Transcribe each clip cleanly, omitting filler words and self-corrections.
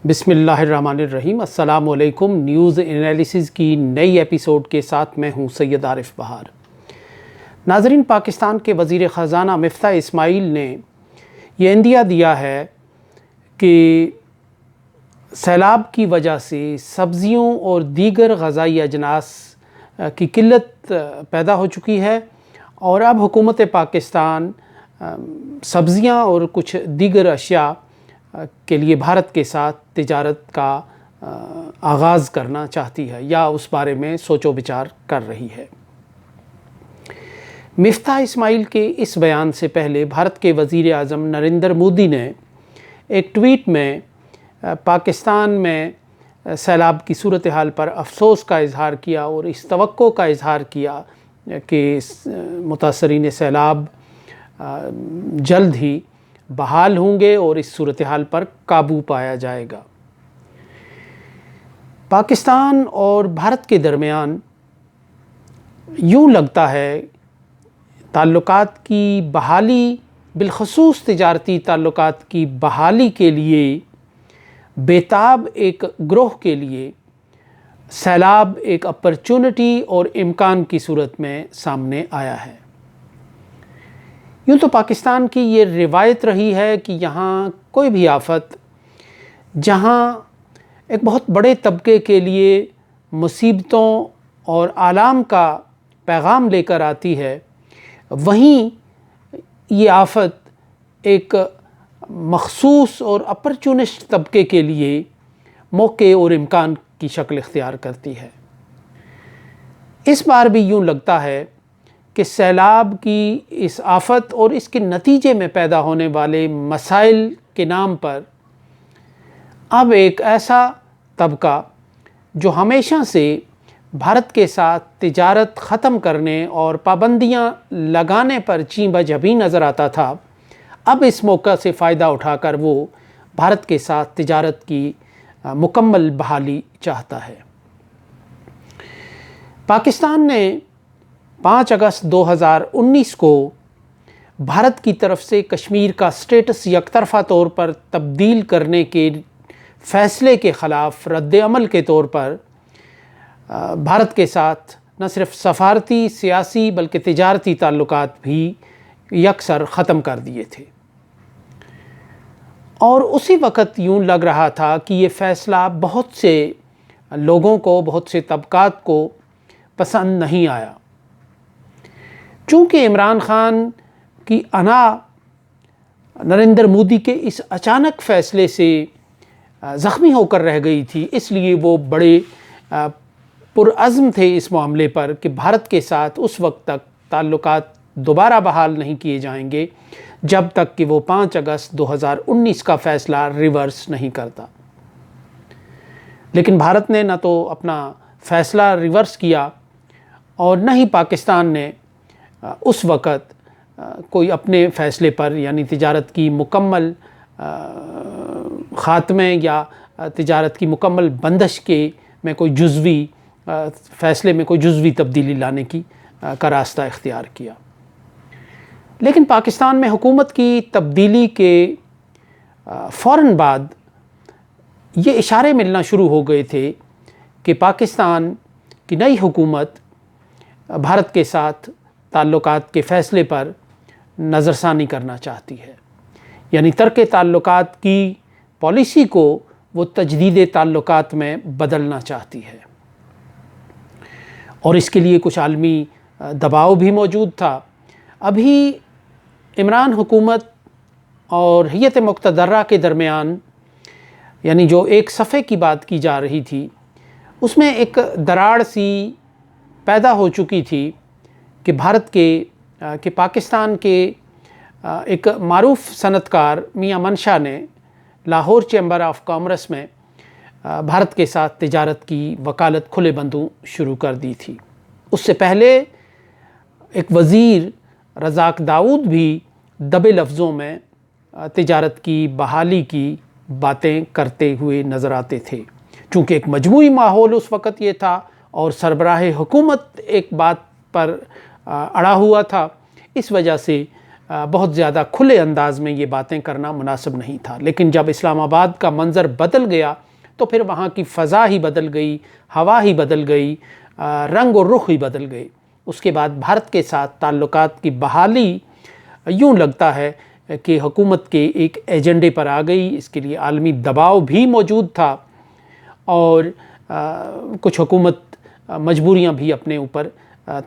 بسم اللہ الرحمن الرحیم۔ السلام علیکم۔ نیوز انالیسز کی نئی ایپیسوڈ کے ساتھ میں ہوں سید عارف بہار۔ ناظرین، پاکستان کے وزیر خزانہ مفتاح اسماعیل نے یہ عندیہ دیا ہے کہ سیلاب کی وجہ سے سبزیوں اور دیگر غذائی اجناس کی قلت پیدا ہو چکی ہے اور اب حکومت پاکستان سبزیاں اور کچھ دیگر اشیاء کے لیے بھارت کے ساتھ تجارت کا آغاز کرنا چاہتی ہے یا اس بارے میں سوچ و بچار کر رہی ہے۔ مفتاح اسماعیل کے اس بیان سے پہلے بھارت کے وزیر اعظم نریندر مودی نے ایک ٹویٹ میں پاکستان میں سیلاب کی صورتحال پر افسوس کا اظہار کیا اور اس توقع کا اظہار کیا کہ متاثرین سیلاب جلد ہی بحال ہوں گے اور اس صورتحال پر قابو پایا جائے گا۔ پاکستان اور بھارت کے درمیان یوں لگتا ہے تعلقات کی بحالی، بالخصوص تجارتی تعلقات کی بحالی کے لیے بیتاب ایک گروہ کے لیے سیلاب ایک اپرچونٹی اور امکان کی صورت میں سامنے آیا ہے۔ یوں تو پاکستان کی یہ روایت رہی ہے کہ یہاں کوئی بھی آفت جہاں ایک بہت بڑے طبقے کے لیے مصیبتوں اور آلام کا پیغام لے کر آتی ہے، وہیں یہ آفت ایک مخصوص اور اپرچونسٹ طبقے کے لیے موقع اور امکان کی شکل اختیار کرتی ہے۔ اس بار بھی یوں لگتا ہے کہ سیلاب کی اس آفت اور اس کے نتیجے میں پیدا ہونے والے مسائل کے نام پر اب ایک ایسا طبقہ جو ہمیشہ سے بھارت کے ساتھ تجارت ختم کرنے اور پابندیاں لگانے پر چین بجھبی نظر آتا تھا، اب اس موقع سے فائدہ اٹھا کر وہ بھارت کے ساتھ تجارت کی مکمل بحالی چاہتا ہے۔ پاکستان نے 5 اگست 2019 کو بھارت کی طرف سے کشمیر کا سٹیٹس یک طرفہ طور پر تبدیل کرنے کے فیصلے کے خلاف رد عمل کے طور پر بھارت کے ساتھ نہ صرف سفارتی، سیاسی بلکہ تجارتی تعلقات بھی یکسر ختم کر دیے تھے، اور اسی وقت یوں لگ رہا تھا کہ یہ فیصلہ بہت سے لوگوں کو، بہت سے طبقات کو پسند نہیں آیا۔ چونکہ عمران خان کی انا نریندر مودی کے اس اچانک فیصلے سے زخمی ہو کر رہ گئی تھی، اس لیے وہ بڑے پرعزم تھے اس معاملے پر کہ بھارت کے ساتھ اس وقت تک تعلقات دوبارہ بحال نہیں کیے جائیں گے جب تک کہ وہ 5 اگست 2019 کا فیصلہ ریورس نہیں کرتا۔ لیکن بھارت نے نہ تو اپنا فیصلہ ریورس کیا اور نہ ہی پاکستان نے اس وقت کوئی اپنے فیصلے پر، یعنی تجارت کی مکمل خاتمے یا تجارت کی مکمل بندش کے میں کوئی جزوی فیصلے میں کوئی جزوی تبدیلی لانے کا راستہ اختیار کیا۔ لیکن پاکستان میں حکومت کی تبدیلی کے فوراً بعد یہ اشارے ملنا شروع ہو گئے تھے کہ پاکستان کی نئی حکومت بھارت کے ساتھ تعلقات کے فیصلے پر نظر ثانی کرنا چاہتی ہے، یعنی ترک تعلقات کی پالیسی کو وہ تجدید تعلقات میں بدلنا چاہتی ہے، اور اس کے لیے کچھ عالمی دباؤ بھی موجود تھا۔ ابھی عمران حکومت اور ہیئت مقتدرہ کے درمیان، یعنی جو ایک صفحے کی بات کی جا رہی تھی، اس میں ایک دراڑ سی پیدا ہو چکی تھی کہ پاکستان کے ایک معروف صنعت کار میاں منشا نے لاہور چیمبر آف کامرس میں بھارت کے ساتھ تجارت کی وکالت کھلے بندوں شروع کر دی تھی۔ اس سے پہلے ایک وزیر رزاق داؤد بھی دبے لفظوں میں تجارت کی بحالی کی باتیں کرتے ہوئے نظر آتے تھے۔ چونکہ ایک مجموعی ماحول اس وقت یہ تھا اور سربراہ حکومت ایک بات پر اڑا ہوا تھا، اس وجہ سے بہت زیادہ کھلے انداز میں یہ باتیں کرنا مناسب نہیں تھا، لیکن جب اسلام آباد کا منظر بدل گیا تو پھر وہاں کی فضا ہی بدل گئی، ہوا ہی بدل گئی، رنگ اور رخ ہی بدل گئے۔ اس کے بعد بھارت کے ساتھ تعلقات کی بحالی یوں لگتا ہے کہ حکومت کے ایک ایجنڈے پر آ گئی۔ اس کے لیے عالمی دباؤ بھی موجود تھا اور کچھ حکومت مجبوریاں بھی اپنے اوپر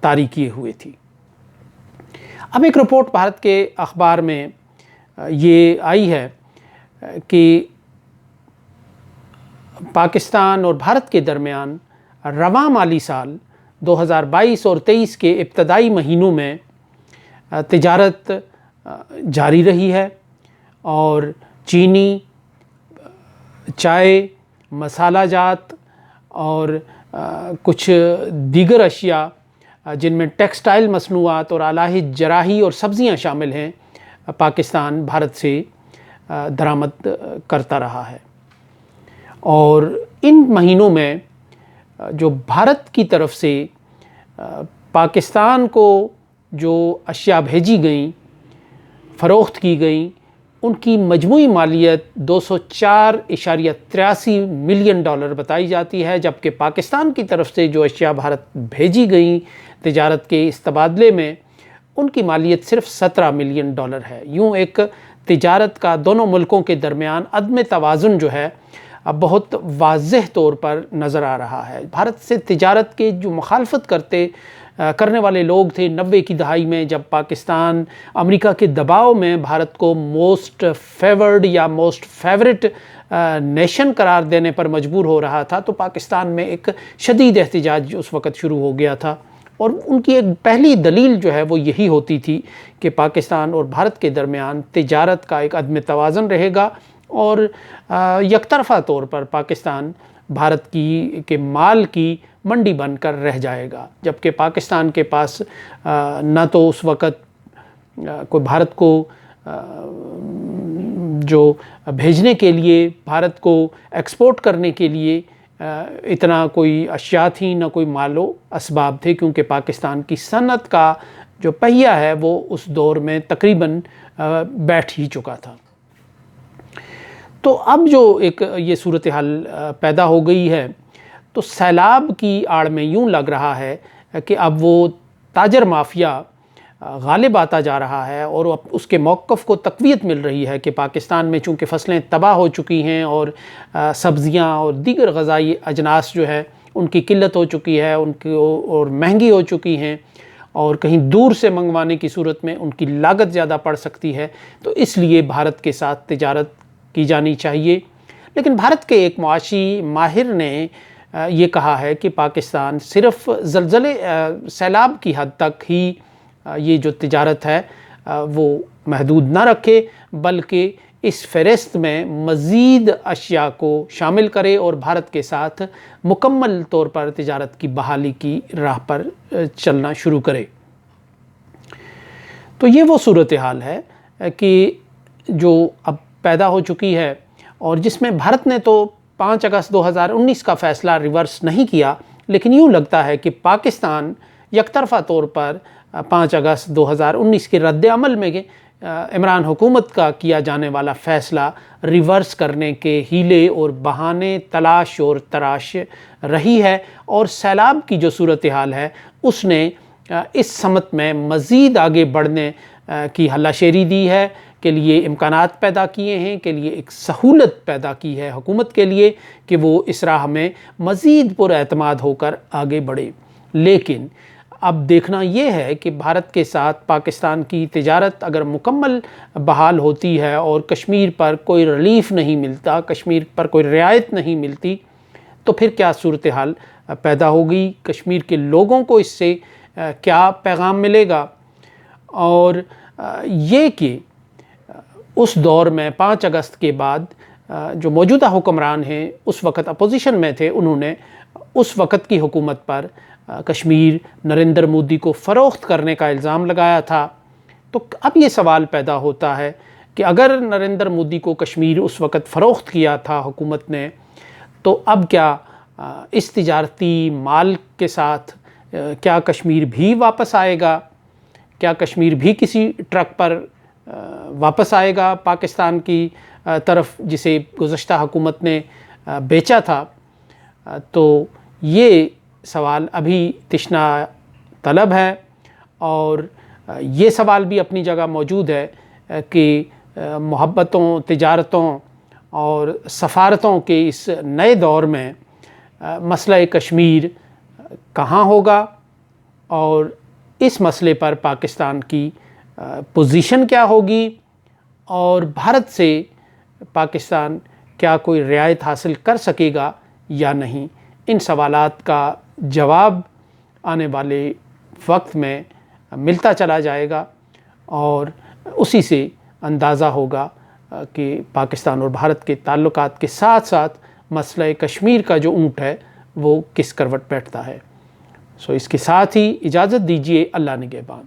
طاری کیے ہوئے تھی۔ اب ایک رپورٹ بھارت کے اخبار میں یہ آئی ہے کہ پاکستان اور بھارت کے درمیان رواں مالی سال 2022 اور 23 کے ابتدائی مہینوں میں تجارت جاری رہی ہے اور چینی، چائے، مسالہ جات اور کچھ دیگر اشیاء جن میں ٹیکسٹائل مصنوعات اور اعلیٰ جراحی اور سبزیاں شامل ہیں، پاکستان بھارت سے درآمد کرتا رہا ہے۔ اور ان مہینوں میں جو بھارت کی طرف سے پاکستان کو جو اشیاء بھیجی گئیں، فروخت کی گئیں، ان کی مجموعی مالیت $204.83 ملین بتائی جاتی ہے، جبکہ پاکستان کی طرف سے جو اشیاء بھارت بھیجی گئیں تجارت کے اس تبادلے میں، ان کی مالیت صرف $17 ملین ہے۔ یوں ایک تجارت کا دونوں ملکوں کے درمیان عدم توازن جو ہے اب بہت واضح طور پر نظر آ رہا ہے۔ بھارت سے تجارت کے جو مخالفت کرنے والے لوگ تھے 90 کی دہائی میں، جب پاکستان امریکہ کے دباؤ میں بھارت کو موسٹ فیورڈ یا موسٹ فیورٹ نیشن قرار دینے پر مجبور ہو رہا تھا، تو پاکستان میں ایک شدید احتجاج اس وقت شروع ہو گیا تھا، اور ان کی ایک پہلی دلیل جو ہے وہ یہی ہوتی تھی کہ پاکستان اور بھارت کے درمیان تجارت کا ایک عدم توازن رہے گا اور یک طرفہ طور پر پاکستان بھارت کے مال کی منڈی بن کر رہ جائے گا، جبکہ پاکستان کے پاس نہ تو اس وقت کوئی بھارت کو جو بھیجنے کے لیے، بھارت کو ایکسپورٹ کرنے کے لیے اتنا کوئی اشیاء تھیں، نہ کوئی مال و اسباب تھے، کیونکہ پاکستان کی صنعت کا جو پہیہ ہے وہ اس دور میں تقریباً بیٹھ ہی چکا تھا۔ تو اب جو ایک یہ صورتحال پیدا ہو گئی ہے، تو سیلاب کی آڑ میں یوں لگ رہا ہے کہ اب وہ تاجر مافیا غالب آتا جا رہا ہے اور اس کے موقف کو تقویت مل رہی ہے کہ پاکستان میں چونکہ فصلیں تباہ ہو چکی ہیں اور سبزیاں اور دیگر غذائی اجناس جو ہے ان کی قلت ہو چکی ہے، ان کی اور مہنگی ہو چکی ہیں، اور کہیں دور سے منگوانے کی صورت میں ان کی لاگت زیادہ پڑ سکتی ہے، تو اس لیے بھارت کے ساتھ تجارت کی جانی چاہیے۔ لیکن بھارت کے ایک معاشی ماہر نے یہ کہا ہے کہ پاکستان صرف زلزلے سیلاب کی حد تک ہی یہ جو تجارت ہے وہ محدود نہ رکھے، بلکہ اس فہرست میں مزید اشیاء کو شامل کرے اور بھارت کے ساتھ مکمل طور پر تجارت کی بحالی کی راہ پر چلنا شروع کرے۔ تو یہ وہ صورتحال ہے کہ جو اب پیدا ہو چکی ہے، اور جس میں بھارت نے تو 5 اگست 2019 کا فیصلہ ریورس نہیں کیا، لیکن یوں لگتا ہے کہ پاکستان یک طرفہ طور پر 5 اگست 2019 کے رد عمل میں عمران حکومت کا کیا جانے والا فیصلہ ریورس کرنے کے ہیلے اور بہانے تلاش اور تراش رہی ہے، اور سیلاب کی جو صورتحال ہے اس نے اس سمت میں مزید آگے بڑھنے کی ہلہ دی ہے، کے لیے امکانات پیدا کیے ہیں، کے لیے ایک سہولت پیدا کی ہے حکومت کے لیے کہ وہ اس راہ میں مزید پر اعتماد ہو کر آگے بڑھے۔ لیکن اب دیکھنا یہ ہے کہ بھارت کے ساتھ پاکستان کی تجارت اگر مکمل بحال ہوتی ہے اور کشمیر پر کوئی ریلیف نہیں ملتا، کشمیر پر کوئی رعایت نہیں ملتی، تو پھر کیا صورتحال پیدا ہوگی، کشمیر کے لوگوں کو اس سے کیا پیغام ملے گا، اور یہ کہ اس دور میں 5 اگست کے بعد جو موجودہ حکمران ہیں اس وقت اپوزیشن میں تھے، انہوں نے اس وقت کی حکومت پر کشمیر نریندر مودی کو فروخت کرنے کا الزام لگایا تھا۔ تو اب یہ سوال پیدا ہوتا ہے کہ اگر نریندر مودی کو کشمیر اس وقت فروخت کیا تھا حکومت نے، تو اب کیا اس تجارتی مال کے ساتھ کیا کشمیر بھی واپس آئے گا؟ کیا کشمیر بھی کسی ٹرک پر واپس آئے گا پاکستان کی طرف جسے گزشتہ حکومت نے بیچا تھا، تو یہ سوال ابھی تشنا طلب ہے، اور یہ سوال بھی اپنی جگہ موجود ہے کہ محبتوں، تجارتوں اور سفارتوں کے اس نئے دور میں مسئلہ کشمیر کہاں ہوگا، اور اس مسئلے پر پاکستان کی پوزیشن کیا ہوگی، اور بھارت سے پاکستان کیا کوئی رعایت حاصل کر سکے گا یا نہیں۔ ان سوالات کا جواب آنے والے وقت میں ملتا چلا جائے گا، اور اسی سے اندازہ ہوگا کہ پاکستان اور بھارت کے تعلقات کے ساتھ ساتھ مسئلہ کشمیر کا جو اونٹ ہے وہ کس کروٹ بیٹھتا ہے۔ اس کے ساتھ ہی اجازت دیجیے، اللہ نگہبان۔